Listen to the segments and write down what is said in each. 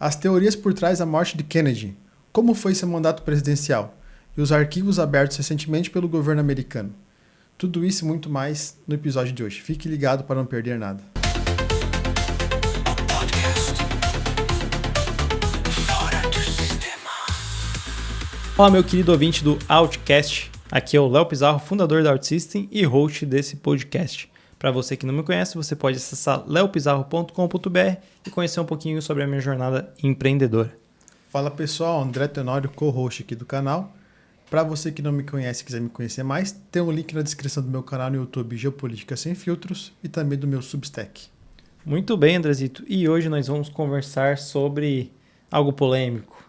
As teorias por trás da morte de Kennedy, como foi seu mandato presidencial e os arquivos abertos recentemente pelo governo americano. Tudo isso e muito mais no episódio de hoje. Fique ligado para não perder nada. Olá, meu querido ouvinte do Outcast. Aqui é o Léo Pizarro, fundador da OutSystem e host desse podcast. Para você que não me conhece, você pode acessar leopizarro.com.br e conhecer um pouquinho sobre a minha jornada empreendedora. Fala pessoal, André Tenório, co-host aqui do canal. Para você que não me conhece e quiser me conhecer mais, tem um link na descrição do meu canal no YouTube Geopolítica Sem Filtros e também do meu Substack. Muito bem, Andrezito. E hoje nós vamos conversar sobre algo polêmico.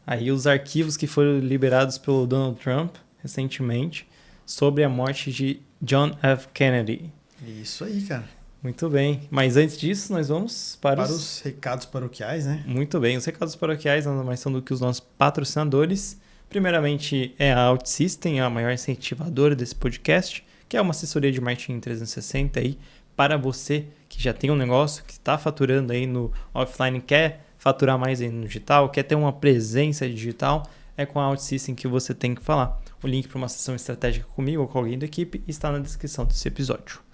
Aí os arquivos que foram liberados pelo Donald Trump recentemente sobre a morte de John F. Kennedy. Isso aí, cara. Muito bem. Mas antes disso, nós vamos para os recados paroquiais, né? Muito bem. Os recados paroquiais nada mais são do que os nossos patrocinadores. Primeiramente é a OutSystem, a maior incentivadora desse podcast, que é uma assessoria de marketing 360 aí para você que já tem um negócio, que está faturando aí no offline, quer faturar mais aí no digital, quer ter uma presença digital, é com a OutSystem que você tem que falar. O link para uma sessão estratégica comigo ou com alguém da equipe está na descrição desse episódio.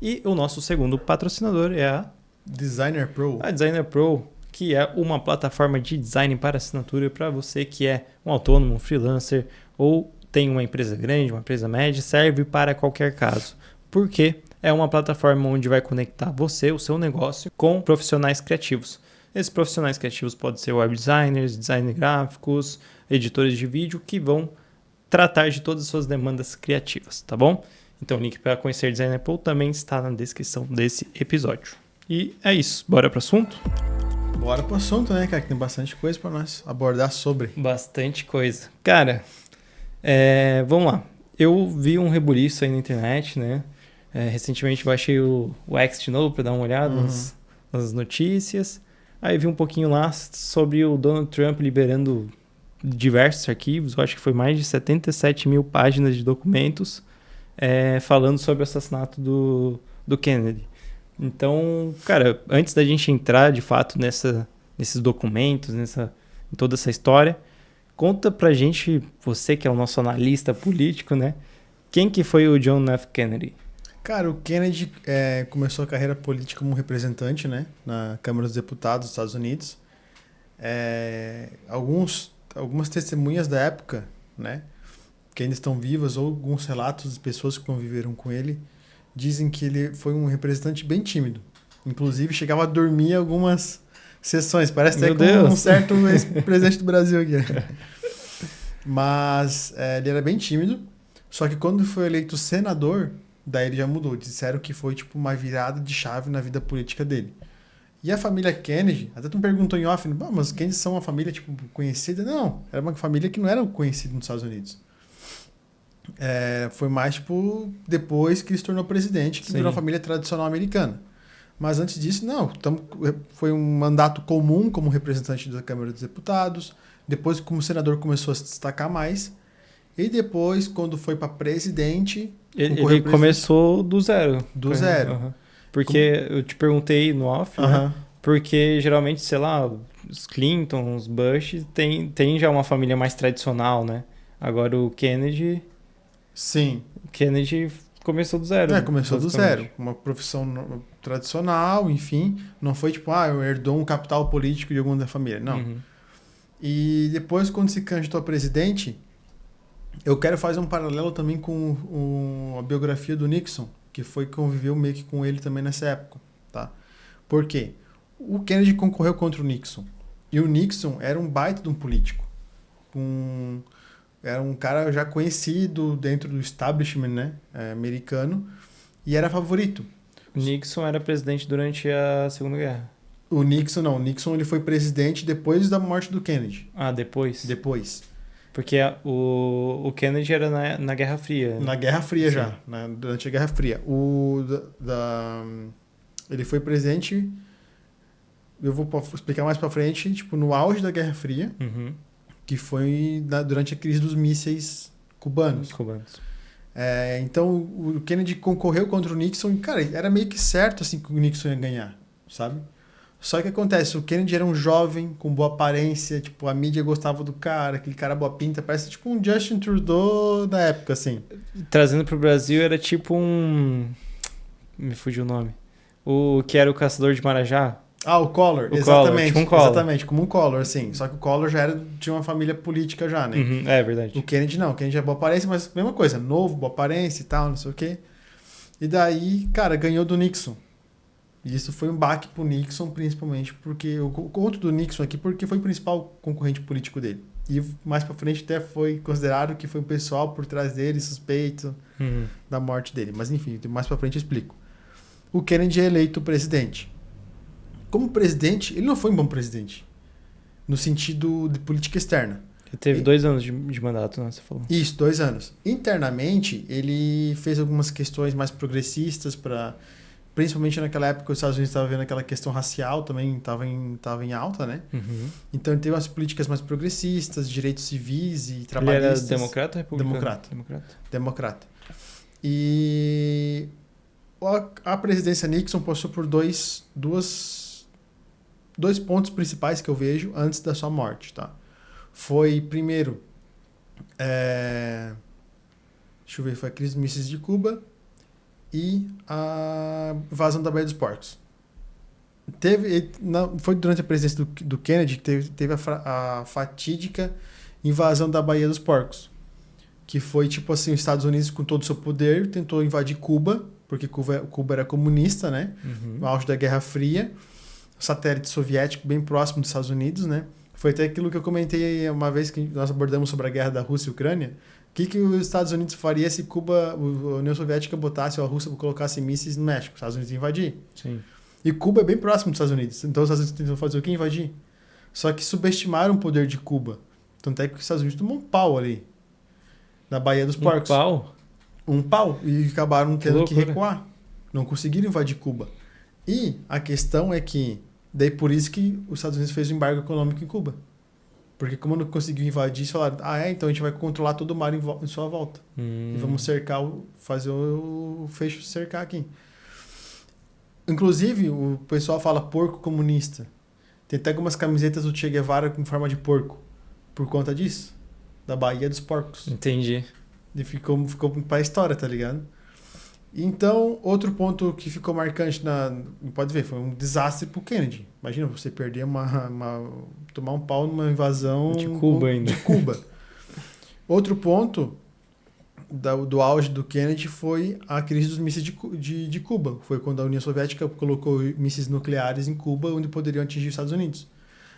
E o nosso segundo patrocinador é a Designer Pro. A Designer Pro, que é uma plataforma de design para assinatura para você que é um autônomo, um freelancer ou tem uma empresa grande, uma empresa média, serve para qualquer caso. Porque é uma plataforma onde vai conectar você, o seu negócio, com profissionais criativos. Esses profissionais criativos podem ser web designers, designers gráficos, editores de vídeo que vão tratar de todas as suas demandas criativas, tá bom? Então o link para conhecer Designer Pro também está na descrição desse episódio. E é isso, bora pro assunto? Bora pro assunto, né, cara? Que tem bastante coisa para nós abordar sobre. Bastante coisa. Cara, vamos lá. Eu vi um rebuliço aí na internet, né? Recentemente baixei o X de novo para dar uma olhada nas notícias. Aí vi um pouquinho lá sobre o Donald Trump liberando diversos arquivos. Eu acho que foi mais de 77 mil páginas de documentos falando sobre o assassinato do Kennedy. Então, cara, antes da gente entrar de fato nesses documentos, em toda essa história, conta pra gente, você que é o nosso analista político, né? Quem que foi o John F. Kennedy? Cara, o Kennedy começou a carreira política como representante, né, na Câmara dos Deputados dos Estados Unidos. Algumas testemunhas da época, né, que ainda estão vivas, ou alguns relatos de pessoas que conviveram com ele, dizem que ele foi um representante bem tímido. Inclusive, chegava a dormir em algumas sessões. Parece até com um certo ex-presidente do Brasil aqui. Mas ele era bem tímido. Só que quando foi eleito senador, daí ele já mudou. Disseram que foi tipo uma virada de chave na vida política dele. E a família Kennedy, até tu me perguntou em off, mas os Kennedy são uma família tipo conhecida? Não, era uma família que não era conhecida nos Estados Unidos. Foi mais tipo depois que ele se tornou presidente, que virou uma família tradicional americana. Mas antes disso, não. Foi um mandato comum como representante da Câmara dos Deputados. Depois, como senador, começou a se destacar mais. E depois, quando foi para presidente... Ele começou do zero. Do zero. Uhum. Porque eu te perguntei no off, né? Porque geralmente, sei lá, os Clinton, os Bush, tem já uma família mais tradicional, né? Agora o Kennedy... Sim. O Kennedy começou do zero. Começou do zero. Uma profissão tradicional, enfim. Não foi tipo, herdou um capital político de alguma da família. Não. Uhum. E depois, quando se candidatou a presidente, eu quero fazer um paralelo também com a biografia do Nixon, que conviveu meio que com ele também nessa época, tá? Por quê? O Kennedy concorreu contra o Nixon. E o Nixon era um baita de um político. Era um cara já conhecido dentro do establishment, né, americano, e era favorito. O Nixon era presidente durante a Segunda Guerra. O Nixon ele foi presidente depois da morte do Kennedy. Ah, depois? Depois. Porque o Kennedy era na Guerra Fria. Na Guerra Fria já, durante a Guerra Fria. Ele foi presidente, eu vou explicar mais pra frente, tipo, no auge da Guerra Fria, que foi durante a crise dos mísseis cubanos. Então, o Kennedy concorreu contra o Nixon e, cara, era meio que certo assim, que o Nixon ia ganhar, sabe? Só que acontece, o Kennedy era um jovem com boa aparência, tipo, a mídia gostava do cara, aquele cara boa pinta, parece tipo um Justin Trudeau da época, assim. Trazendo pro Brasil era tipo um... Me fugiu o nome. O que era o caçador de Marajá. Ah, o Collor, O exatamente. Collor, tipo um Collor. Exatamente, como um Collor, assim. Só que o Collor já tinha uma família política já, né? Uhum, é verdade. O Kennedy não, o Kennedy é boa aparência, mas mesma coisa, novo, boa aparência e tal, não sei o quê. E daí, cara, ganhou do Nixon. E isso foi um baque pro Nixon, principalmente porque eu conto do Nixon aqui porque foi o principal concorrente político dele. E mais pra frente até foi considerado que foi o pessoal por trás dele suspeito da morte dele. Mas enfim, mais pra frente eu explico. O Kennedy é eleito presidente. Como presidente, ele não foi um bom presidente. No sentido de política externa. Ele teve 2 anos de mandato, né? Você falou. Isso, 2 anos. Internamente, ele fez algumas questões mais progressistas para... Principalmente naquela época, os Estados Unidos estavam vendo aquela questão racial também, estava em alta, né? Uhum. Então, ele teve umas políticas mais progressistas, direitos civis e Ele trabalhistas. era democrata ou republicano? Democrata. Democrata. E a presidência Nixon passou por dois pontos principais que eu vejo antes da sua morte, tá? Foi, primeiro, deixa eu ver, foi a crise dos mísseis de Cuba e a invasão da Baía dos Porcos. Foi durante a presidência do Kennedy que teve a fatídica invasão da Baía dos Porcos, que foi tipo assim, os Estados Unidos com todo o seu poder tentou invadir Cuba, porque Cuba era comunista, né? No auge da Guerra Fria, satélite soviético bem próximo dos Estados Unidos, né? Foi até aquilo que eu comentei uma vez que nós abordamos sobre a guerra da Rússia e Ucrânia. O que os Estados Unidos faria se a União Soviética botasse ou a Rússia colocasse mísseis no México? Os Estados Unidos iam invadir. Sim. E Cuba é bem próximo dos Estados Unidos. Então os Estados Unidos tentam fazer o quê? Invadir. Só que subestimaram o poder de Cuba. Tanto é que os Estados Unidos tomou um pau ali. Na Baía dos Porcos. Um pau? Um pau. E acabaram tendo que loucura. recuar. Não conseguiram invadir Cuba. E a questão é que... Daí por isso que os Estados Unidos fez o embargo econômico em Cuba. Porque como não conseguiu invadir, eles falaram, então a gente vai controlar todo o mar em sua volta. E vamos cercar, fazer o fecho cercar aqui. Inclusive, o pessoal fala porco comunista. Tem até algumas camisetas do Che Guevara com forma de porco. Por conta disso. Da Baía dos Porcos. Entendi. E ficou pra história, tá ligado? Então, outro ponto que ficou marcante pode ver, foi um desastre pro Kennedy. Imagina você perder tomar um pau numa invasão de Cuba ainda. De Cuba. Outro ponto do auge do Kennedy foi a crise dos mísseis de Cuba. Foi quando a União Soviética colocou mísseis nucleares em Cuba, onde poderiam atingir os Estados Unidos.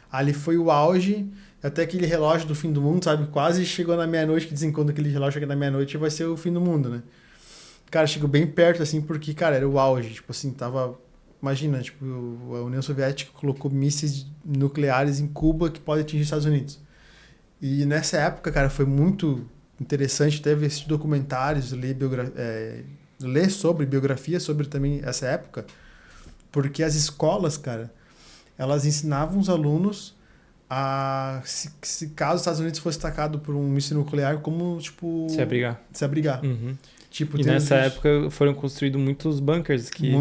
Ali foi o auge, até aquele relógio do fim do mundo, sabe? Quase chegou na meia-noite, que dizem que quando aquele relógio chega na meia-noite vai ser o fim do mundo, né? Cara, chegou bem perto, assim, porque, cara, era o auge. Tipo assim, tava... Imagina, tipo, a União Soviética colocou mísseis nucleares em Cuba que podem atingir os Estados Unidos. E nessa época, cara, foi muito interessante até ver esses documentários, ler sobre biografia sobre também essa época, porque as escolas, cara, elas ensinavam os alunos a... Se caso os Estados Unidos fosse atacado por um míssil nuclear, como, tipo... Se abrigar. Uhum. Tipo, e nessa época foram construídos muitos bunkers. Que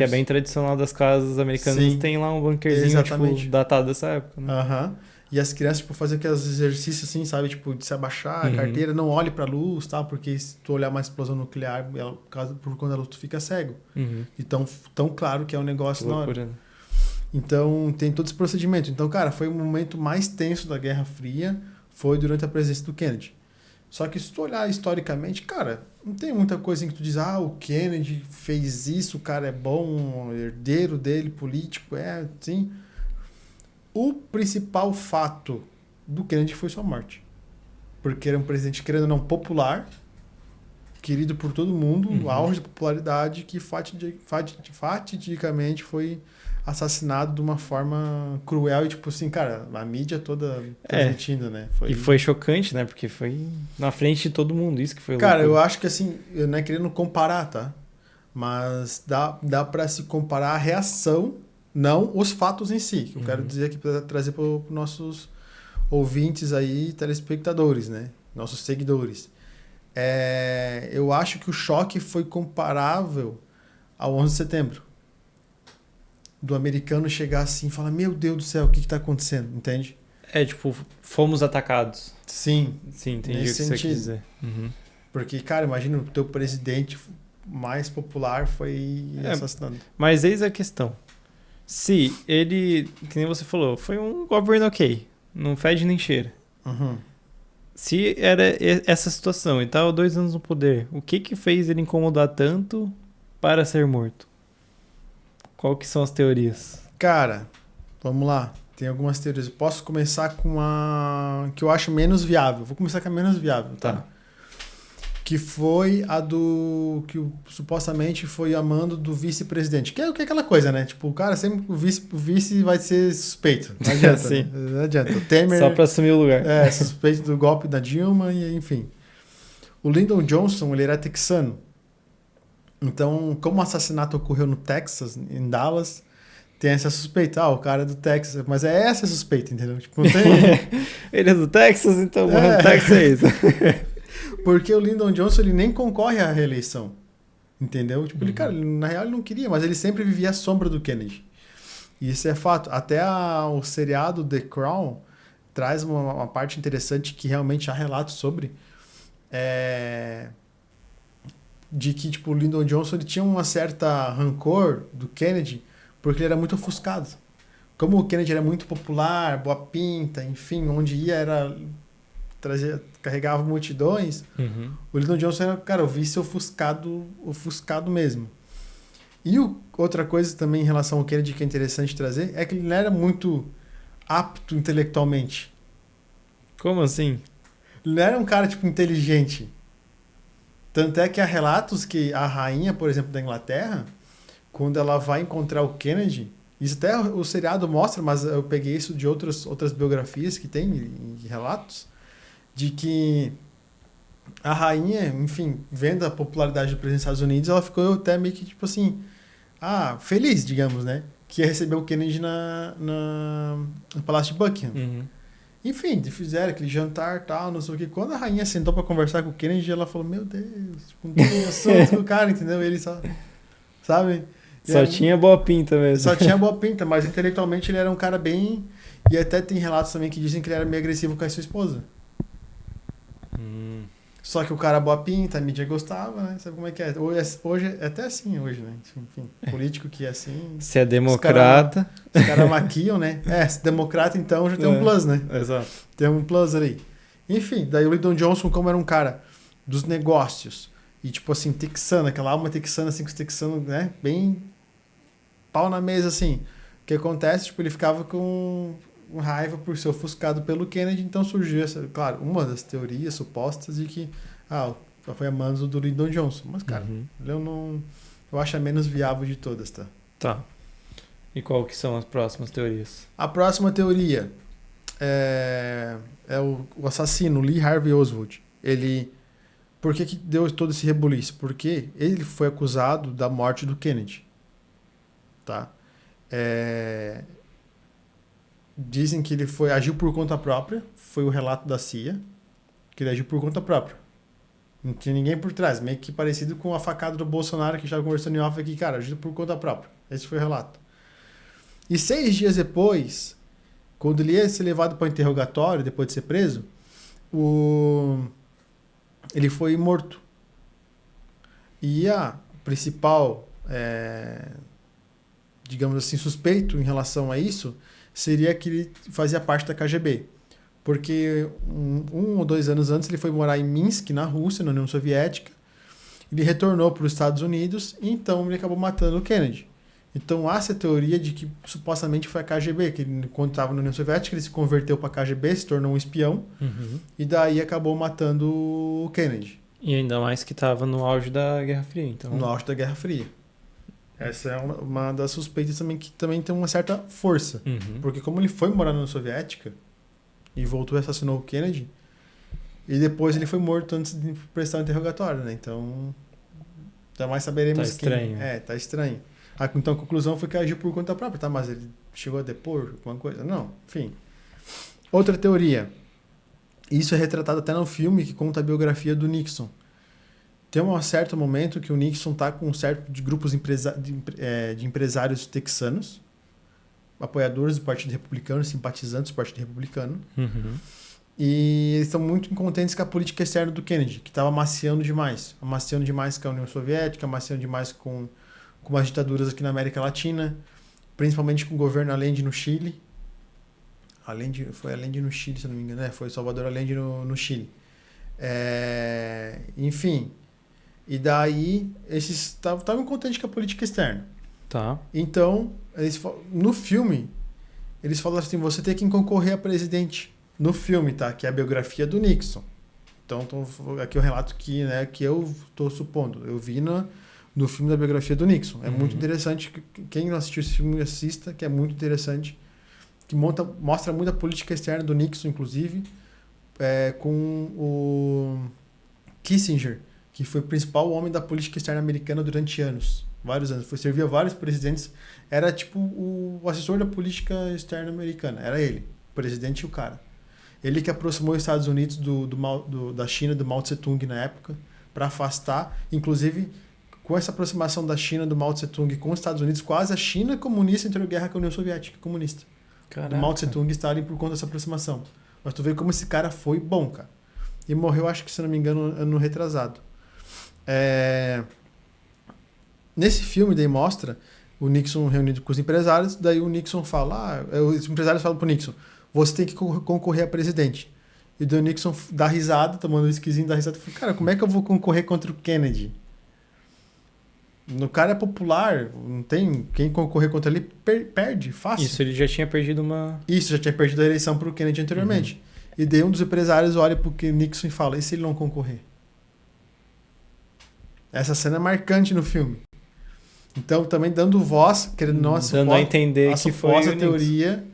é bem tradicional das casas americanas. Sim. Tem lá um bunkerzinho, tipo, datado dessa época. Né? Uhum. E as crianças, tipo, faziam aqueles exercícios, assim, sabe? Tipo, de se abaixar, a carteira, não olhe pra luz, tal, porque se tu olhar uma explosão nuclear, por quando a luz tu fica cego. E tão claro que é um negócio na hora. Então, tem todo esse procedimento. Então, cara, foi o momento mais tenso da Guerra Fria, foi durante a presença do Kennedy. Só que se tu olhar historicamente, cara, não tem muita coisa em que tu diz, o Kennedy fez isso, o cara é bom, herdeiro dele, político, assim. O principal fato do Kennedy foi sua morte. Porque era um presidente, querendo ou não, popular, querido por todo mundo, o auge da popularidade, que fatidicamente foi assassinado de uma forma cruel e, tipo assim, cara, a mídia toda transmitindo, né? E foi chocante, né? Porque foi na frente de todo mundo, isso que foi Cara, loucura. Eu acho que, assim, eu não é querendo comparar, tá? Mas dá pra se comparar a reação, não os fatos em si. Que eu quero dizer aqui para trazer para os nossos ouvintes aí, telespectadores, né? Nossos seguidores. Eu acho que o choque foi comparável ao 11 de setembro. do americano chegar assim e falar, meu Deus do céu, o que está acontecendo, entende? Tipo, fomos atacados. Sim, Sim, entendi o que nesse você quis sentido. dizer. Uhum. Porque, cara, imagina o teu presidente mais popular foi assassinado. Mas eis a questão. Se ele, que nem você falou, foi um governo ok, não fede nem cheira. Uhum. Se era essa situação e tava 2 anos no poder, o que fez ele incomodar tanto para ser morto? Qual que são as teorias? Cara, vamos lá. Tem algumas teorias. Eu posso começar com a que eu acho menos viável. Vou começar com a menos viável, tá? Que foi a do... que supostamente foi a mando do vice-presidente. Que é aquela coisa, né? Tipo, o cara sempre... O vice vai ser suspeito. Não adianta, Sim. né? Não adianta. O Temer... Só para assumir o lugar. Suspeito do golpe da Dilma e enfim. O Lyndon Johnson, ele era texano. Então, como o assassinato ocorreu no Texas, em Dallas, tem essa suspeita. O cara é do Texas. Mas é essa a suspeita, entendeu? Tipo, não tem... Ele é do Texas, então morreu no Texas é isso. Porque o Lyndon Johnson, ele nem concorre à reeleição. Entendeu? Tipo, ele, cara, na real ele não queria, mas ele sempre vivia à sombra do Kennedy. E isso é fato. Até o seriado The Crown traz uma parte interessante que realmente há relatos sobre. De que, tipo, o Lyndon Johnson ele tinha uma certa rancor do Kennedy porque ele era muito ofuscado. Como o Kennedy era muito popular, boa pinta, enfim, onde ia carregava multidões, o Lyndon Johnson era, cara, o vice ofuscado mesmo. E outra coisa também em relação ao Kennedy que é interessante trazer é que ele não era muito apto intelectualmente. Como assim? Ele não era um cara, tipo, inteligente. Tanto é que há relatos que a rainha, por exemplo, da Inglaterra, quando ela vai encontrar o Kennedy, isso até o seriado mostra, mas eu peguei isso de outras biografias que tem e relatos, de que a rainha, enfim, vendo a popularidade do presidente dos Estados Unidos, ela ficou até meio que, tipo assim, feliz, digamos, né? Que ia receber o Kennedy no Palácio de Buckingham. Enfim, fizeram aquele jantar e tal, não sei o que. Quando a rainha sentou pra conversar com o Kennedy, ela falou, meu Deus, tipo, não tem assunto com o cara, entendeu? Ele só, sabe? Só tinha boa pinta mesmo. Só tinha boa pinta, mas intelectualmente ele era um cara bem... E até tem relatos também que dizem que ele era meio agressivo com a sua esposa. Só que o cara boa pinta, a mídia gostava, né? Sabe como é que é? Hoje é até assim, hoje, né? Enfim, político que é assim... Se é democrata... Os caras maquiam, né? Se democrata, então já tem um plus, né? Exato. Tem um plus ali. Enfim, daí o Lyndon Johnson, como era um cara dos negócios, e tipo assim, texano, aquela alma texana, assim, com os texanos, né? Bem pau na mesa, assim. O que acontece? Tipo, ele ficava com raiva por ser ofuscado pelo Kennedy, então surgiu essa, claro, uma das teorias supostas de que foi a mando do Lyndon Johnson. Mas, cara, eu acho a menos viável de todas, tá? Tá. E qual que são as próximas teorias? A próxima teoria é o assassino, Lee Harvey Oswald. Por que deu todo esse rebuliço? Porque ele foi acusado da morte do Kennedy. Tá? Dizem que ele agiu por conta própria. Foi o relato da CIA. Que ele agiu por conta própria. Não tinha ninguém por trás. Meio que parecido com a facada do Bolsonaro que já conversando em off aqui. Cara, agiu por conta própria. Esse foi o relato. E 6 dias depois, quando ele ia ser levado para o interrogatório, depois de ser preso, ele foi morto. E a principal, digamos assim, suspeito em relação a isso, seria que ele fazia parte da KGB. Porque 1 ou 2 anos antes ele foi morar em Minsk, na Rússia, na União Soviética. Ele retornou para os Estados Unidos e então ele acabou matando o Kennedy. Então há essa teoria de que supostamente foi a KGB, que ele, quando estava na União Soviética ele se converteu para a KGB, se tornou um espião, e daí acabou matando o Kennedy. E ainda mais que estava no auge da Guerra Fria, então... No auge da Guerra Fria. Essa é uma das suspeitas também, que também tem uma certa força. Porque como ele foi morar na União Soviética e voltou e assassinou o Kennedy, e depois ele foi morto antes de prestar o interrogatório, né? Então, jamais saberemos quem. Tá estranho. Tá estranho. Então a conclusão foi que agiu por conta própria, tá? Mas ele chegou a depor alguma coisa? Não, enfim. Outra teoria. Isso é retratado até no filme que conta a biografia do Nixon. Tem um certo momento que o Nixon tá com um certo de grupos de empresários texanos, apoiadores do Partido Republicano, simpatizantes do Partido Republicano. Uhum. E eles estão muito incontentes com a política externa do Kennedy, que estava amaciando demais com a União Soviética, amaciando demais com as ditaduras aqui na América Latina, principalmente com o governo Allende no Chile. Foi Allende no Chile, se eu não me engano, né? Foi Salvador Allende no Chile. Enfim, e daí eles estavam contentes com a política externa. Tá. Então, no filme, eles falaram assim, você tem que concorrer a presidente. No filme, tá? Que é a biografia do Nixon. Então, aqui é o relato que eu estou supondo. Eu vi no filme da biografia do Nixon. É muito interessante. Quem não assistiu esse filme, assista, que é muito interessante. Que mostra muito a política externa do Nixon, inclusive, com o Kissinger, que foi o principal homem da política externa americana durante anos. Vários anos. Servia vários presidentes. Era tipo o assessor da política externa americana. Era ele, o presidente e o cara. Ele que aproximou os Estados Unidos da China, do Mao Tse-tung na época, para afastar. Inclusive, com essa aproximação da China, do Mao Tse-tung com os Estados Unidos, quase a China comunista entrou em guerra com a União Soviética comunista. Caraca. Do Mao Tse-tung estarem por conta dessa aproximação. Mas tu vê como esse cara foi bom, cara. E morreu, acho que, se não me engano, ano retrasado. Nesse filme, daí mostra o Nixon reunido com os empresários, daí o Nixon fala, os empresários falam pro Nixon, você tem que concorrer a presidente. E daí o Nixon dá risada, tomando um esquisinho, dá risada, e fala, cara, como é que eu vou concorrer contra o Kennedy? O cara é popular, não tem quem concorrer contra ele, perde, fácil. Isso, ele já tinha perdido Isso, já tinha perdido a eleição pro Kennedy anteriormente. E daí um dos empresários olha pro Nixon e fala, e se ele não concorrer? Essa cena é marcante no filme. Então, também dando voz, dando a entender que foi a teoria,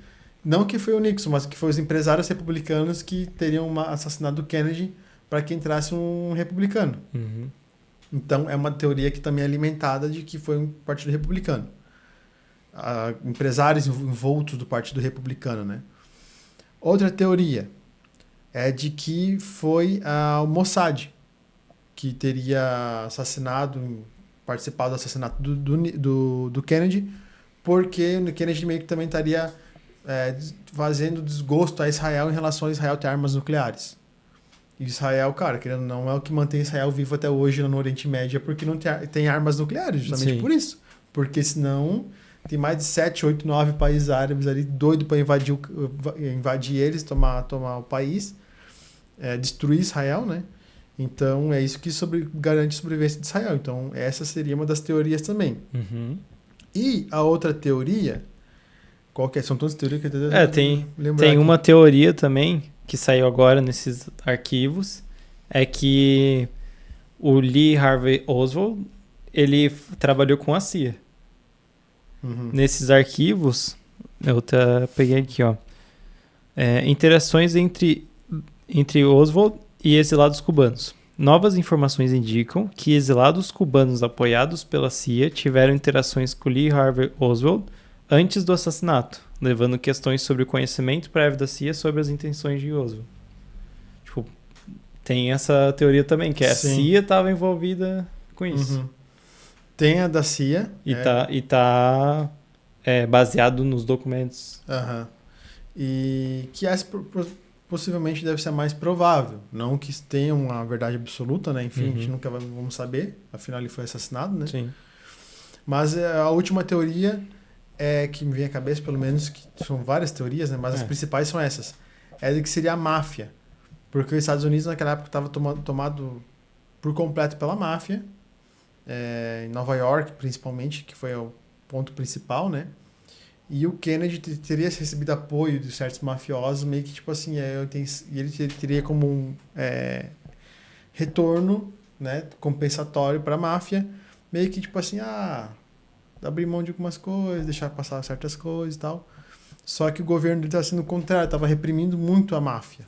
não que foi o Nixon, mas que foi os empresários republicanos que teriam assassinado o Kennedy para que entrasse um republicano. Uhum. Então, é uma teoria que também é alimentada de que foi um partido republicano. Empresários envoltos do partido republicano, né? Outra teoria é de que foi o Mossad que teria participado do assassinato do Kennedy, porque o Kennedy meio que também estaria fazendo desgosto a Israel em relação a Israel ter armas nucleares. E Israel, cara, querendo ou não, é o que mantém Israel vivo até hoje no Oriente Médio, porque não tem armas nucleares, justamente por isso. Porque senão tem mais de 7, 8, 9 países árabes ali doido para invadir eles, tomar o país, destruir Israel, né? Então, é isso que garante a sobrevivência de Israel. Então, essa seria uma das teorias também. Uhum. E a outra teoria... Qual que é? São todas teorias que eu tem uma teoria também, que saiu agora nesses arquivos, é que o Lee Harvey Oswald, ele trabalhou com a CIA. Uhum. Nesses arquivos, eu peguei aqui, ó. Interações entre Oswald e exilados cubanos. Novas informações indicam que exilados cubanos apoiados pela CIA tiveram interações com Lee Harvey Oswald antes do assassinato, levando questões sobre o conhecimento prévio da CIA sobre as intenções de Oswald. Tipo, tem essa teoria também, que a CIA estava envolvida com isso. Uhum. Tem a da CIA. E tá baseado nos documentos. Uhum. E que essa possivelmente deve ser a mais provável. Não que tenha uma verdade absoluta, né? Enfim, a gente nunca vamos saber. Afinal, ele foi assassinado, né? Sim. Mas a última teoria que me vem à cabeça, pelo menos, que são várias teorias, né? Mas as principais são essas. É de que seria a máfia. Porque os Estados Unidos, naquela época, estava tomado por completo pela máfia. Em Nova York, principalmente, que foi o ponto principal, né? E o Kennedy teria recebido apoio de certos mafiosos, meio que tipo assim, e ele teria como um retorno, né, compensatório para a máfia, meio que tipo assim, abrir mão de algumas coisas, deixar passar certas coisas e tal. Só que o governo estava sendo o contrário, estava reprimindo muito a máfia.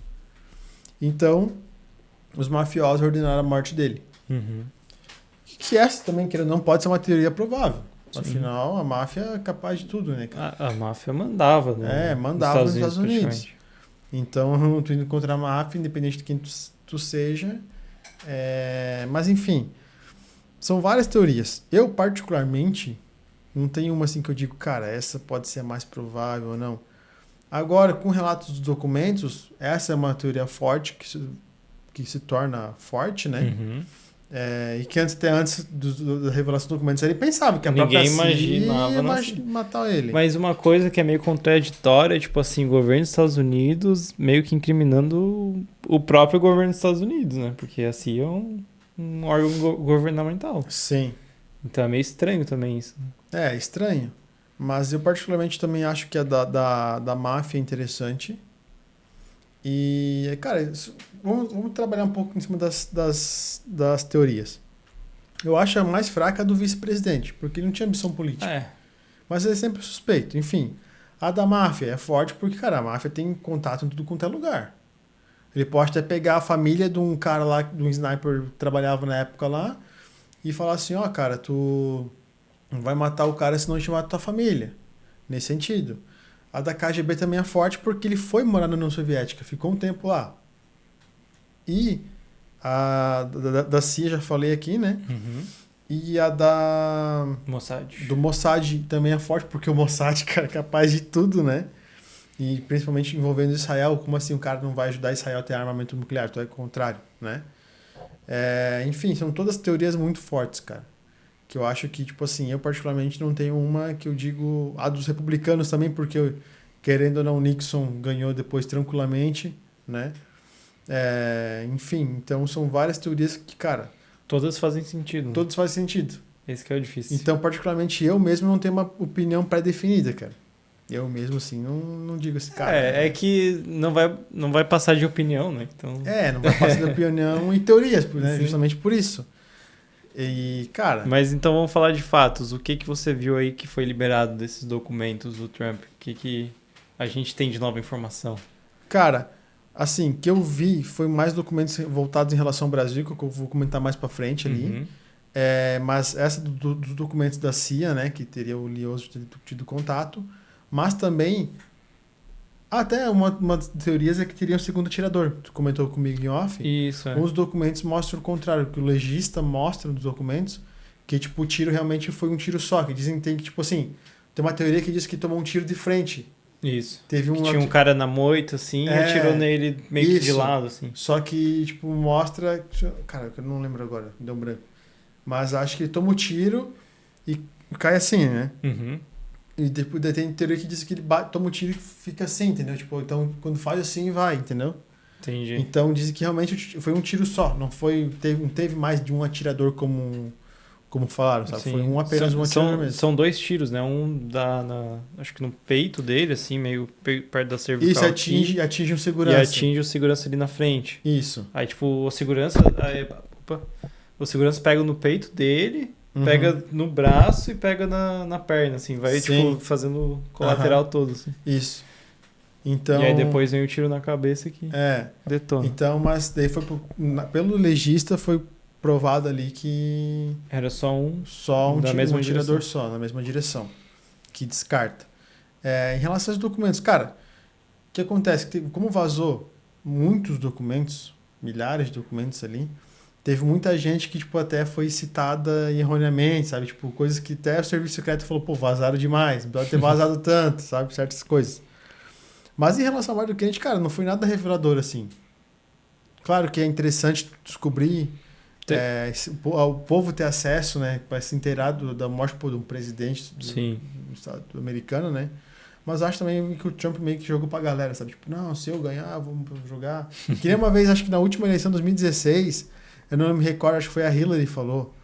Então, os mafiosos ordenaram a morte dele. Uhum. Que essa também, que não pode ser uma teoria provável. Sim. Afinal, a máfia é capaz de tudo, né, cara? A máfia mandava, né? Mandava nos Estados Unidos. Então, tu indo contra a máfia, independente de quem tu seja. Mas, enfim, são várias teorias. Eu, particularmente, Não tem uma assim que eu digo, cara, essa pode ser a mais provável ou não. Agora, com relatos dos documentos, essa é uma teoria forte que se torna forte, né? Uhum. E que até antes da revelação dos documentos ele pensava que a própria Ninguém CIA imaginava ia matar ele. Mas uma coisa que é meio contraditória, tipo assim, o governo dos Estados Unidos meio que incriminando o próprio governo dos Estados Unidos, né? Porque a CIA é um órgão governamental. Sim. Então é meio estranho também isso. É, estranho. Mas eu particularmente também acho que a da máfia é interessante. E, cara, vamos trabalhar um pouco em cima das teorias. Eu acho a mais fraca a do vice-presidente, porque ele não tinha ambição política. É. Mas ele é sempre suspeito. Enfim, a da máfia é forte porque, cara, a máfia tem contato em tudo quanto é lugar. Ele pode até pegar a família de um cara lá, de um sniper que trabalhava na época lá, e falar assim, ó, cara, tu não vai matar o cara senão a gente mata a tua família. Nesse sentido. A da KGB também é forte porque ele foi morar na União Soviética, ficou um tempo lá. E a da CIA, já falei aqui, né? Uhum. E a Mossad. do Mossad também é forte, porque o Mossad, cara, é capaz de tudo, né? E principalmente envolvendo Israel, como assim o cara não vai ajudar Israel a ter armamento nuclear? Então é o contrário, né? Enfim, são todas teorias muito fortes, cara. Que eu acho que, tipo assim, eu particularmente não tenho uma que eu digo... A dos republicanos também, porque, querendo ou não, Nixon ganhou depois tranquilamente, né? Enfim, então são várias teorias que, cara... Todas fazem sentido. Todas fazem sentido. Esse que é o difícil. Então, particularmente, eu mesmo não tenho uma opinião pré-definida, cara. Eu mesmo, assim, não digo assim, cara... É que não vai passar de opinião, né? Então... não vai passar de opinião e teorias, né? Sim. Justamente por isso. E, cara... Mas então vamos falar de fatos. O que você viu aí que foi liberado desses documentos do Trump? O que a gente tem de nova informação? Cara, assim, que eu vi foi mais documentos voltados em relação ao Brasil, que eu vou comentar mais pra frente ali. Uhum. Mas essa dos documentos da CIA, né, que teria o Lioso tido contato, mas também até uma das teorias é que teria um segundo atirador. Tu comentou comigo em off. Isso, Os documentos mostram o contrário, que o legista mostra nos documentos que, tipo, o tiro realmente foi um tiro só, que dizem que tem que, tipo assim, tem uma teoria que diz que tomou um tiro de frente. Isso. Teve Tinha um cara na moita, assim, e atirou nele meio que de isso. lado, assim. Só que, tipo, mostra... Cara, eu não lembro agora, me deu um branco. Mas acho que ele toma o tiro e cai assim, né? Uhum. E depois tem teoria que diz que ele toma o tiro e fica assim, entendeu? Tipo, então quando faz assim, vai, entendeu? Entendi. Então dizem que realmente foi um tiro só, não teve mais de um atirador como falaram, sabe? Sim. Foi apenas um atirador mesmo. São dois tiros, né? Um acho que no peito dele, assim, meio perto da cervical. Isso, atinge um segurança. E atinge o segurança ali na frente. Isso. Aí, tipo, o segurança pega no peito dele, pega no braço e pega na perna, assim. Vai, Sim. tipo, fazendo colateral todo, assim. Isso. Então... E aí depois vem o tiro na cabeça que detona. Então, mas daí pelo legista foi provado ali que... Era só um um atirador só, na mesma direção. Que descarta. Em relação aos documentos, cara, o que acontece? Como vazou muitos documentos, milhares de documentos ali, teve muita gente que, tipo, até foi citada erroneamente, sabe? Tipo, coisas que até o serviço secreto falou, pô, vazaram demais, não pode ter vazado tanto, sabe? Certas coisas. Mas em relação ao Eduardo Kennedy, cara, não foi nada revelador, assim. Claro que é interessante descobrir, o povo ter acesso, né, para se inteirar da morte de um presidente do Estado americano, né? Mas acho também que o Trump meio que jogou pra galera, sabe? Tipo, não, se eu ganhar, vamos jogar. Que nem uma vez, acho que na última eleição de 2016, eu não me recordo, acho que foi a Hillary que falou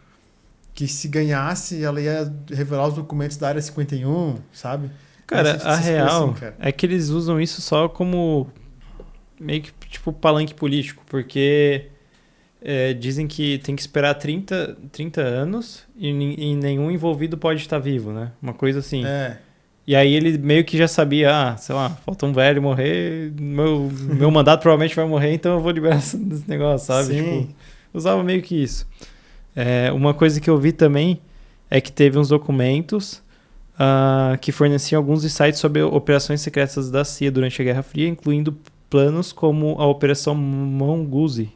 que se ganhasse, ela ia revelar os documentos da Área 51, sabe? Cara, a real é que eles usam isso só como meio que tipo palanque político, porque dizem que tem que esperar 30 anos e nenhum envolvido pode estar vivo, né? Uma coisa assim. E aí ele meio que já sabia, sei lá, falta um velho morrer, meu mandato provavelmente vai morrer, então eu vou liberar esse negócio, sabe? Sim. Tipo, usava meio que isso. Uma coisa que eu vi também é que teve uns documentos que forneciam alguns insights sobre operações secretas da CIA durante a Guerra Fria, incluindo planos como a Operação Mongoose,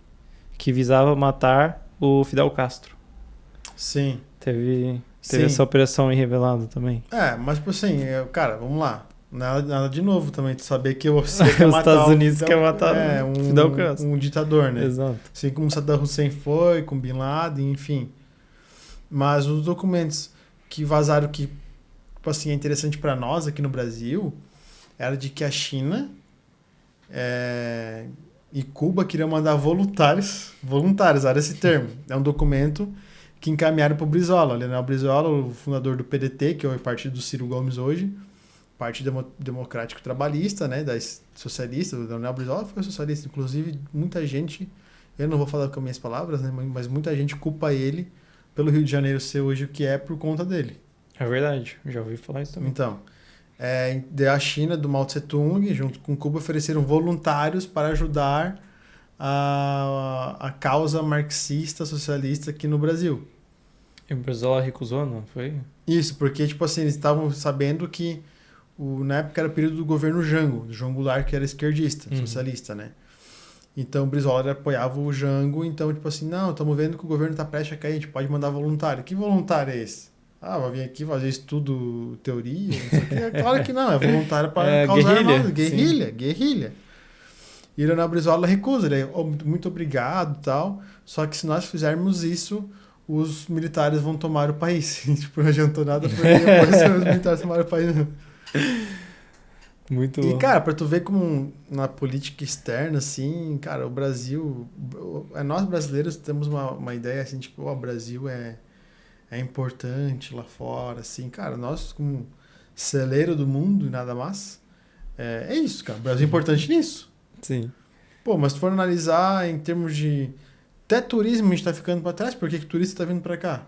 que visava matar o Fidel Castro. Sim. Teve Teve Sim. essa operação aí revelada também. Mas tipo assim, cara, vamos lá. Nada de novo também, tu saber que você quer Os matar Estados Unidos quer matar o Fidel Castro. um ditador, né? Exato. Assim como Saddam Hussein foi, com Bin Laden, enfim. Mas os documentos que vazaram que, tipo assim, é interessante para nós aqui no Brasil, era de que a China e Cuba queriam mandar voluntários, olha esse termo. É um documento que encaminharam para o Brizola. Leonel Brizola, o fundador do PDT, que é o partido do Ciro Gomes hoje, Partido Democrático Trabalhista, né, das socialistas. O Leonel Brizola foi socialista. Inclusive, muita gente, eu não vou falar com as minhas palavras, né, mas muita gente culpa ele pelo Rio de Janeiro ser hoje o que é por conta dele. É verdade, já ouvi falar isso também. Então, a China, do Mao Tse-tung, junto com Cuba, ofereceram voluntários para ajudar a causa marxista, socialista aqui no Brasil. E o Brizola recusou, não foi? Isso, porque, tipo assim, eles estavam sabendo que na época era o período do governo Jango, do João Goulart, que era esquerdista, socialista, né? Então o Brizola apoiava o Jango, então, tipo assim, não, estamos vendo que o governo está prestes a cair, a gente pode mandar voluntário. Que voluntário é esse? Vai vir aqui fazer estudo, teoria, não sei o que. É claro que não, é voluntário para causar nada. Guerrilha. E o Leonel Brizola recusa, ele muito obrigado e tal, só que se nós fizermos isso, os militares vão tomar o país. Tipo, não adiantou nada, porque depois os militares tomaram o país. Muito E, bom. cara, pra tu ver como na política externa, assim, cara, o Brasil... Nós brasileiros temos uma ideia, assim, tipo, o Brasil é importante lá fora, assim. Cara, nós, como celeiro do mundo e nada mais, é isso, cara. O Brasil é importante nisso. Sim. Pô, mas se for analisar em termos de... Até turismo a gente tá ficando pra trás. Por que o turista tá vindo pra cá?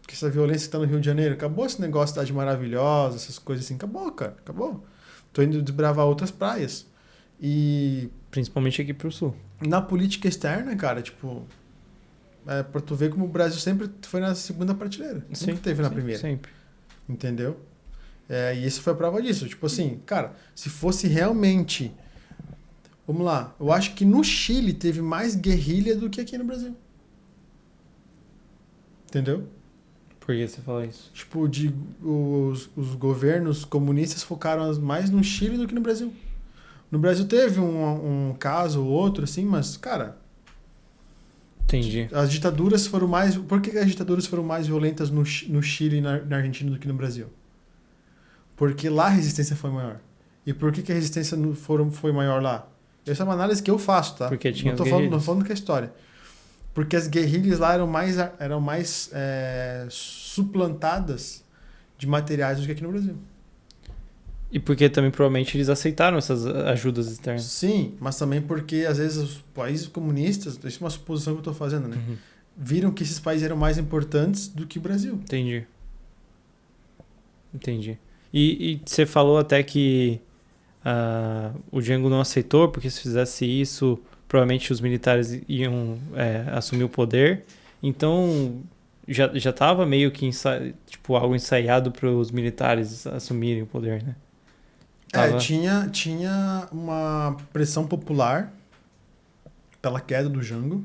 Porque essa violência que tá no Rio de Janeiro, acabou esse negócio de cidade maravilhosa, essas coisas assim. Acabou, cara. Acabou. Tô indo desbravar outras praias. E... Principalmente aqui pro sul. Na política externa, cara, tipo... pra tu ver como o Brasil sempre foi na segunda prateleira. Sim, Nunca teve na primeira. Sempre. Entendeu? E isso foi a prova disso. Tipo assim, cara, se fosse realmente... Vamos lá. Eu acho que no Chile teve mais guerrilha do que aqui no Brasil. Entendeu? Por que você fala isso? Tipo, os governos comunistas focaram mais no Chile do que no Brasil. No Brasil teve um caso ou outro, assim, mas, cara... Entendi. As ditaduras foram mais... Por que as ditaduras foram mais violentas no Chile e na Argentina do que no Brasil? Porque lá a resistência foi maior. E por que a resistência foi maior lá? Essa é uma análise que eu faço, tá? Porque tinha não tô falando que é história. Porque as guerrilhas lá eram mais suplantadas de materiais do que aqui no Brasil. E porque também provavelmente eles aceitaram essas ajudas externas. Sim, mas também porque às vezes os países comunistas, isso é uma suposição que eu estou fazendo, né? Viram que esses países eram mais importantes do que o Brasil. Entendi. E você falou até que o Jango não aceitou, porque se fizesse isso, provavelmente os militares iam assumir o poder. Então, já estava meio que tipo, algo ensaiado para os militares assumirem o poder, né? Tinha uma pressão popular pela queda do Jango,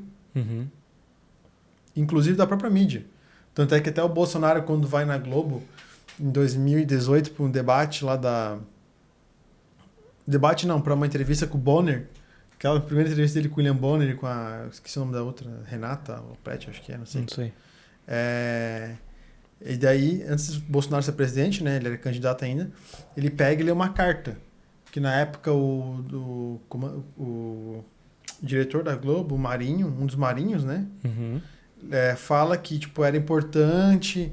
inclusive da própria mídia. Tanto é que até o Bolsonaro, quando vai na Globo, em 2018, para um debate lá para uma entrevista com o Bonner, aquela primeira entrevista dele com o William Bonner e com esqueci o nome da outra, Renata Lopretti, acho que é, não sei. Não sei. E daí, antes do Bolsonaro ser presidente, né, ele era candidato ainda, ele pega e lê uma carta, que na época o diretor da Globo, o Marinho, um dos Marinhos, né, fala que tipo, era importante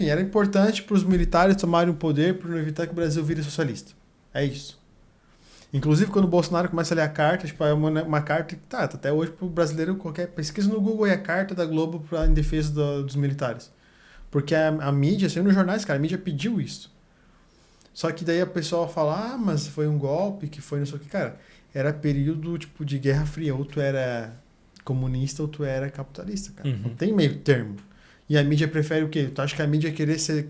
era importante para os militares tomarem o poder para evitar que o Brasil vire socialista. É isso. Inclusive, quando o Bolsonaro começa a ler a carta, tipo, é uma carta que tá até hoje para o brasileiro, qualquer pesquisa no Google é a carta da Globo em defesa dos militares. Porque a mídia, saiu nos jornais, cara, a mídia pediu isso. Só que daí a pessoa fala, mas foi um golpe, que foi não sei o que. Cara, era período tipo de Guerra Fria, ou tu era comunista ou tu era capitalista, cara. Não tem meio termo. E a mídia prefere o quê? Tu acha que a mídia querer ser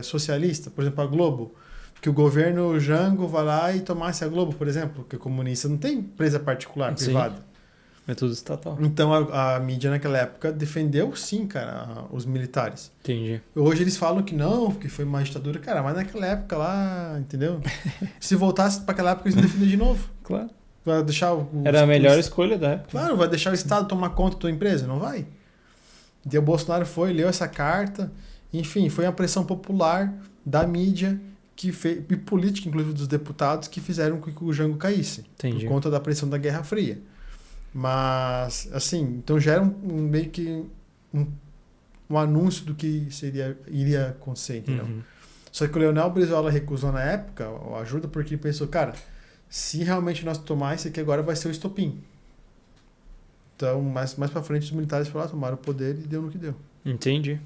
socialista? Por exemplo, a Globo. Que o governo Jango vai lá e tomasse a Globo, por exemplo. Porque o comunista não tem empresa particular, privada. É tudo estatal. Então a mídia naquela época defendeu sim, cara, os militares. Entendi. Hoje eles falam que não, que foi uma ditadura, cara, mas naquela época lá, entendeu? Se voltasse para aquela época eles iam defender de novo. Claro. Vai deixar Era a melhor escolha da época. Claro, vai deixar o Estado tomar conta da tua empresa? Não vai. E o Bolsonaro foi, leu essa carta, enfim, foi uma pressão popular da mídia que fez, e política, inclusive dos deputados, que fizeram com que o Jango caísse. Entendi. Por conta da pressão da Guerra Fria. Mas, assim, então já era meio que um anúncio do que iria acontecer, entendeu? Uhum. Só que o Leonel Brizola recusou na época a ajuda porque ele pensou, cara, se realmente nós tomar isso aqui agora vai ser o estopim. Então, mais pra frente os militares falaram, tomaram o poder e deu no que deu. Entendi.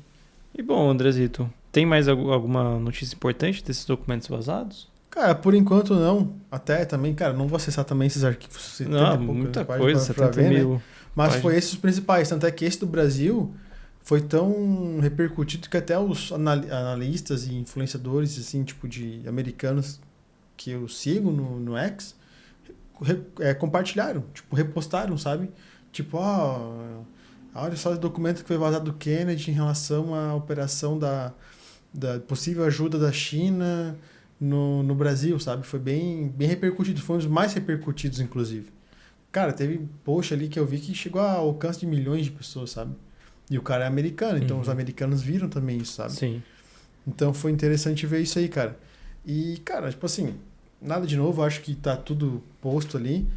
E bom, Andrezito, tem mais alguma notícia importante desses documentos vazados? Cara, por enquanto não. Até também, cara, não vou acessar também esses arquivos. 70 Não, e poucas muita páginas coisa, pra 70 ver, mil. né? Mas páginas. foi esses os principais. Tanto é que esse do Brasil foi tão repercutido que até os analistas e influenciadores, assim, tipo, de americanos que eu sigo no X, compartilharam, tipo, repostaram, sabe? Tipo, olha só o documento que foi vazado do Kennedy em relação à operação da possível ajuda da China no Brasil, sabe? Foi bem repercutido, foi um dos mais repercutidos, inclusive. Cara, teve post ali que eu vi que chegou ao alcance de milhões de pessoas, sabe? E o cara é americano, então os americanos viram também isso, sabe? Sim. Então foi interessante ver isso aí, cara. E, cara, tipo assim, nada de novo, acho que tá tudo posto ali.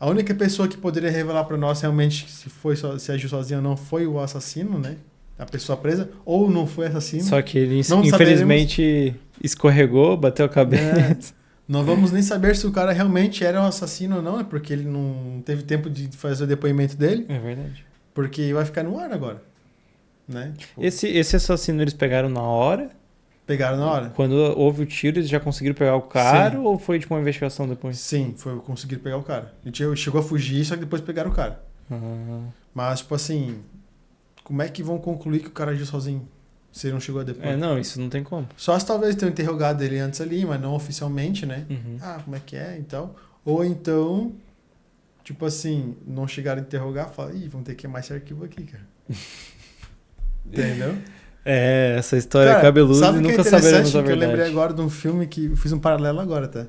A única pessoa que poderia revelar pra nós realmente se agiu sozinho ou não foi o assassino, né? A pessoa presa, ou não foi assassino. Só que ele, Não infelizmente, escorregou, bateu a cabeça. Não vamos nem saber se o cara realmente era um assassino ou não, né? Porque ele não teve tempo de fazer o depoimento dele. É verdade. Porque vai ficar no ar agora, né? Tipo, Esse assassino eles pegaram na hora? pegaram na hora. Quando houve o tiro, eles já conseguiram pegar o cara? Sim. Ou foi tipo uma investigação depois? Sim, conseguiram pegar o cara. Ele chegou a fugir, só que depois pegaram o cara. Mas, tipo assim, como é que vão concluir que o cara agiu sozinho? Se ele não chegou a depois. Não, isso não tem como. Só se talvez tenham interrogado ele antes ali, mas não oficialmente, né? Uhum. Como é que é e tal. Ou então, tipo assim, não chegaram a interrogar, falaram, vamos ter que queimar esse arquivo aqui, cara. Entendeu? Essa história Cara, é cabeluda sabe e que é nunca interessante saberemos a que eu verdade. lembrei agora de um filme que eu fiz um paralelo agora, tá?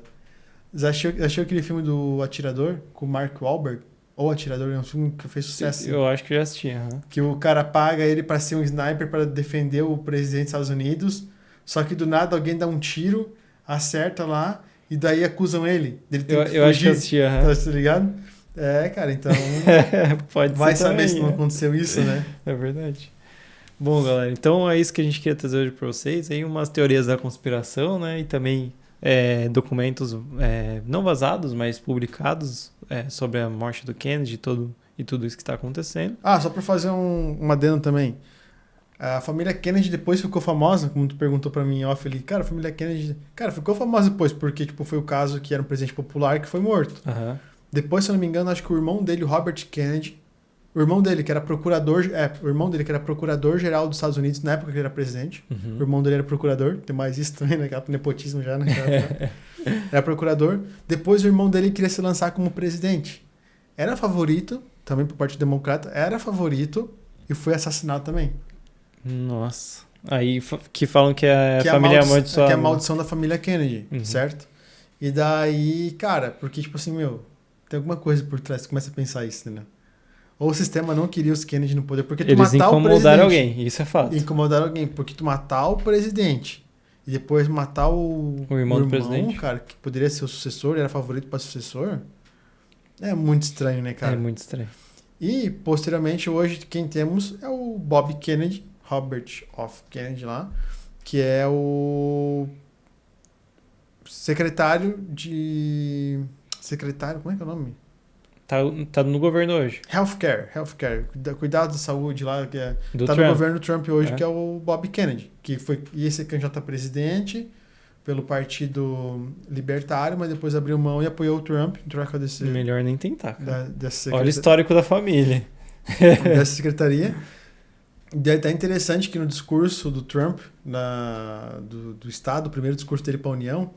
Já achou aquele filme do Atirador, com o Mark Wahlberg? Ou Atirador, é um filme que fez sucesso. Eu acho que já assisti. Que o cara paga ele pra ser um sniper pra defender o presidente dos Estados Unidos, só que do nada alguém dá um tiro, acerta lá, e daí acusam ele. Dele ter que Eu acho que eu fugir. assisti. Tá ligado? Cara, então Pode vai ser saber também, se não aconteceu isso, né? É verdade. Bom, galera, então é isso que a gente queria trazer hoje para vocês. Aí umas teorias da conspiração, né? E também documentos não vazados, mas publicados sobre a morte do Kennedy e tudo isso que está acontecendo. Só pra fazer um adendo também. A família Kennedy depois ficou famosa, como tu perguntou pra mim off ali. Cara, a família Kennedy... Cara, ficou famosa depois, porque tipo, foi o caso que era um presidente popular que foi morto. Uhum. Depois, se eu não me engano, acho que o irmão dele, o Robert Kennedy, o irmão dele que era procurador-geral dos Estados Unidos na época que ele era presidente. Uhum. O irmão dele era procurador, tem mais isso também, né? Nepotismo já, né? Era procurador. Depois o irmão dele queria se lançar como presidente. Era favorito, também pro Partido Democrata, era favorito e foi assassinado também. Nossa. Aí que falam que a família amaldiçoada. Que é a maldição da família Kennedy, certo? E daí, cara, porque tipo assim, tem alguma coisa por trás, você começa a pensar isso, né? Ou o sistema não queria os Kennedy no poder, porque tu Eles matar o presidente... incomodaram alguém, isso é fato. Incomodaram alguém, porque tu matar o presidente e depois matar o irmão do presidente, cara, que poderia ser o sucessor, era favorito para sucessor, é muito estranho, né, cara? É muito estranho. E, posteriormente, hoje, quem temos é o Bob Kennedy, Robert F. Kennedy lá, que é o secretário, como é que é o nome? Tá no governo hoje. Healthcare, cuidado da saúde lá, que tá Trump. no governo Trump hoje, que é o Bob Kennedy, que ia ser candidato a presidente pelo Partido Libertário, mas depois abriu mão e apoiou o Trump em troca desse... Melhor nem tentar, cara. Olha o Olha histórico da família. Dessa secretaria. E tá interessante que no discurso do Trump, do Estado, o primeiro discurso dele para a União,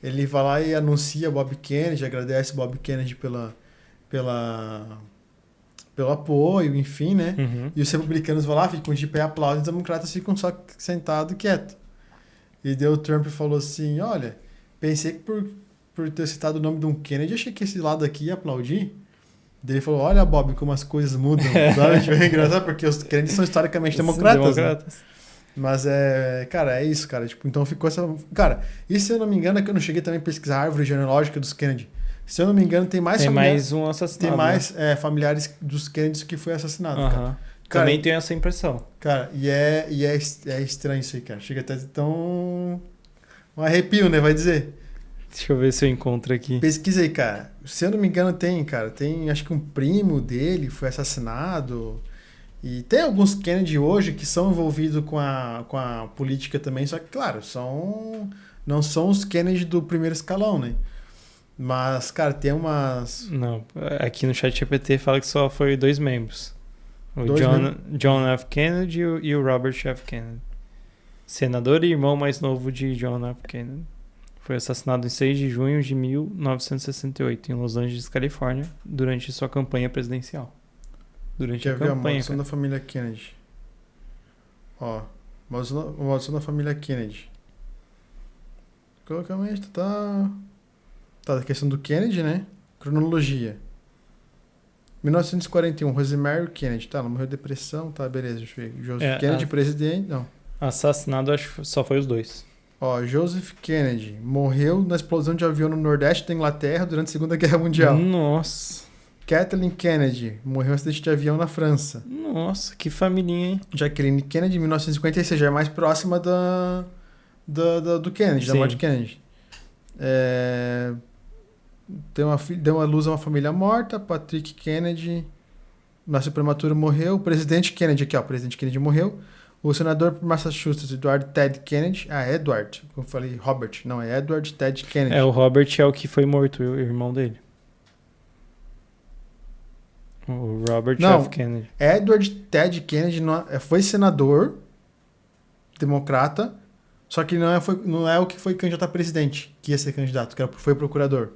ele vai lá e anuncia Bob Kennedy, agradece Bob Kennedy pela pelo apoio, enfim, né? Uhum. E os republicanos vão lá, ficam de pé, aplaudem, os democratas ficam só sentados quietos. E daí o Trump falou assim, olha, pensei que por ter citado o nome de um Kennedy, achei que esse lado aqui ia aplaudir. Daí ele falou, olha, Bob, como as coisas mudam, sabe? Tipo, é engraçado, porque os Kennedy são historicamente democratas. Né? Mas cara, é isso, cara. Tipo, então ficou essa... Cara, e se eu não me engano, é que eu não cheguei também a pesquisar a árvore genealógica dos Kennedy. Se eu não me engano, tem mais mais um assassinado. Tem mais familiares dos Kennedys que foi assassinado, cara. Também tenho essa impressão. Cara, é estranho isso aí, cara. Chega até tão... um arrepio, né? Vai dizer. Deixa eu ver se eu encontro aqui. Pesquisa aí, cara. Se eu não me engano, tem, cara. Tem, acho que um primo dele foi assassinado. E tem alguns Kennedy hoje que são envolvidos com a política também. Só que, claro, não são os Kennedy do primeiro escalão, né? Mas, cara, tem umas... Não, aqui no chat GPT fala que só foi 2 membros. O John F. Kennedy e o Robert F. Kennedy. Senador e irmão mais novo de John F. Kennedy. Foi assassinado em 6 de junho de 1968 em Los Angeles, Califórnia, durante sua campanha presidencial. Durante a campanha. A maldição da família Kennedy. Ó, maldição da família Kennedy. Colocamente, tá... Tá, a questão do Kennedy, né? Cronologia. 1941, Rosemary Kennedy. Tá, ela morreu de depressão, tá, beleza, deixa eu ver. Joseph Kennedy, presidente, não. Assassinado, acho que só foi os 2. Ó, Joseph Kennedy morreu na explosão de avião no Nordeste da Inglaterra durante a Segunda Guerra Mundial. Nossa. Kathleen Kennedy morreu em acidente de avião na França. Nossa, que família, hein? Jacqueline Kennedy, 1956, já é mais próxima do Kennedy, Sim. da morte de Kennedy. Deu a luz a uma família morta. Patrick Kennedy nasceu prematuro, morreu. O presidente Kennedy, aqui ó, o presidente Kennedy morreu. O senador por Massachusetts, Edward Ted Kennedy. Edward, eu falei Robert, não, é Edward Ted Kennedy. O Robert é o que foi morto, o irmão dele. O Robert F. Kennedy. Edward Ted Kennedy foi senador democrata, só que não é o que foi candidato a presidente, que ia ser candidato, que foi procurador.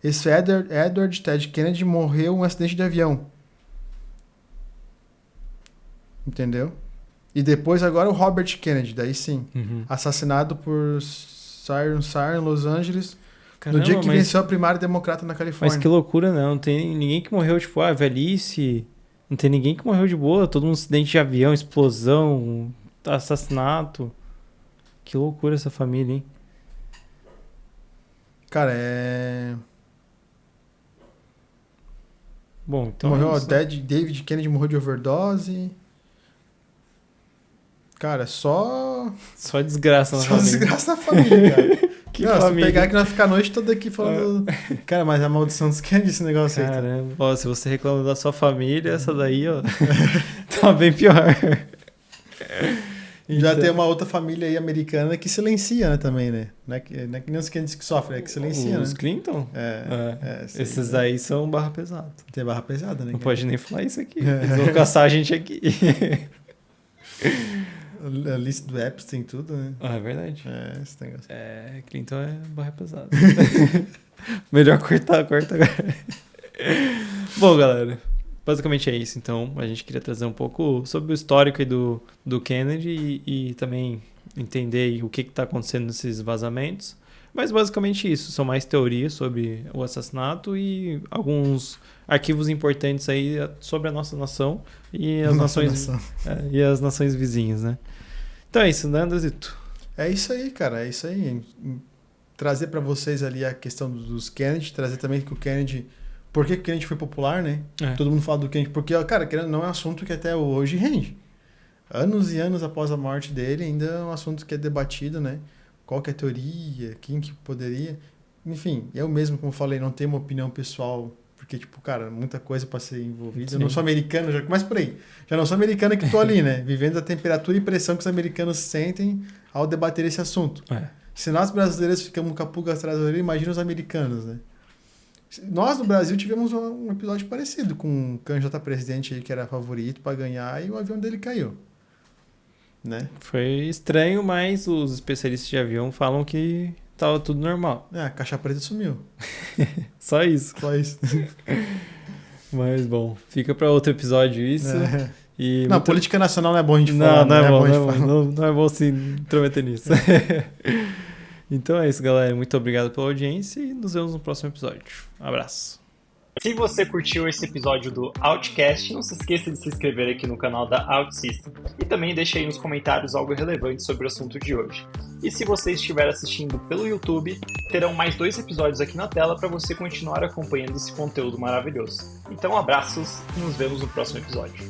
Esse Edward Ted Kennedy morreu em um acidente de avião. Entendeu? E depois agora o Robert Kennedy, daí sim. Uhum. Assassinado por Siren em Los Angeles. Caramba, no dia que venceu a primária democrata na Califórnia. Mas que loucura, né? Não tem ninguém que morreu, tipo, velhice. Não tem ninguém que morreu de boa. Todo um acidente de avião, explosão, assassinato. Que loucura essa família, hein? Cara, Bom, então... Morreu, David Kennedy morreu de overdose. Cara, só desgraça na família. Só desgraça na família, cara. Que família. Se pegar que nós ficar a noite toda aqui falando... Cara, mas a maldição dos Kennedy, esse negócio aí. Caramba, ó, se você reclama da sua família, essa daí, ó, tá bem pior. Já tem uma outra família aí americana que silencia, né, também, né? Não é que nem os Kennedy que sofrem, é que silencia, Os né? Clinton? Esses daí são barra pesada. Tem barra pesada, né? Não pode nem falar isso aqui. Eles vão caçar a gente aqui. A lista do Epstein, tudo, né? É verdade. Esse negócio. Clinton é barra pesada. Melhor cortar agora. Bom, galera, basicamente é isso. Então, a gente queria trazer um pouco sobre o histórico aí do Kennedy e também entender aí o que está acontecendo nesses vazamentos. Mas basicamente isso. São mais teorias sobre o assassinato e alguns arquivos importantes aí sobre a nossa nação e as e as nações vizinhas, né? Então é isso, né, Andrezito? É isso aí, cara. É isso aí. Trazer para vocês ali a questão dos Kennedy, trazer também que o Kennedy... Por que o Kennedy foi popular, né? Todo mundo fala do Kennedy. Porque, cara, não é um assunto que até hoje rende. Anos e anos após a morte dele, ainda é um assunto que é debatido, né? Qual que é a teoria, quem que poderia... Enfim, eu mesmo, como falei, não tenho uma opinião pessoal... Porque, tipo, cara, muita coisa para ser envolvida. Sim. Eu não sou americano, já começa por aí. Já não sou americano que tô ali, né? Vivendo a temperatura e pressão que os americanos sentem ao debater esse assunto. Se nós brasileiros ficamos com a pulga atrás da orelha, imagina os americanos, né? Nós, no Brasil, tivemos um episódio parecido com um candidato a presidente aí que era favorito para ganhar e o avião dele caiu. Né? Foi estranho, mas os especialistas de avião falam que tava tudo normal. A caixa preta sumiu. Só isso. Só isso. Mas, bom, fica para outro episódio isso. E não, política nacional não é bom a gente falar. Não é bom se intrometer nisso. Então é isso, galera. Muito obrigado pela audiência e nos vemos no próximo episódio. Abraço. Se você curtiu esse episódio do Outcast, não se esqueça de se inscrever aqui no canal da OutSystem e também deixe aí nos comentários algo relevante sobre o assunto de hoje. E se você estiver assistindo pelo YouTube, terão mais 2 episódios aqui na tela para você continuar acompanhando esse conteúdo maravilhoso. Então abraços e nos vemos no próximo episódio.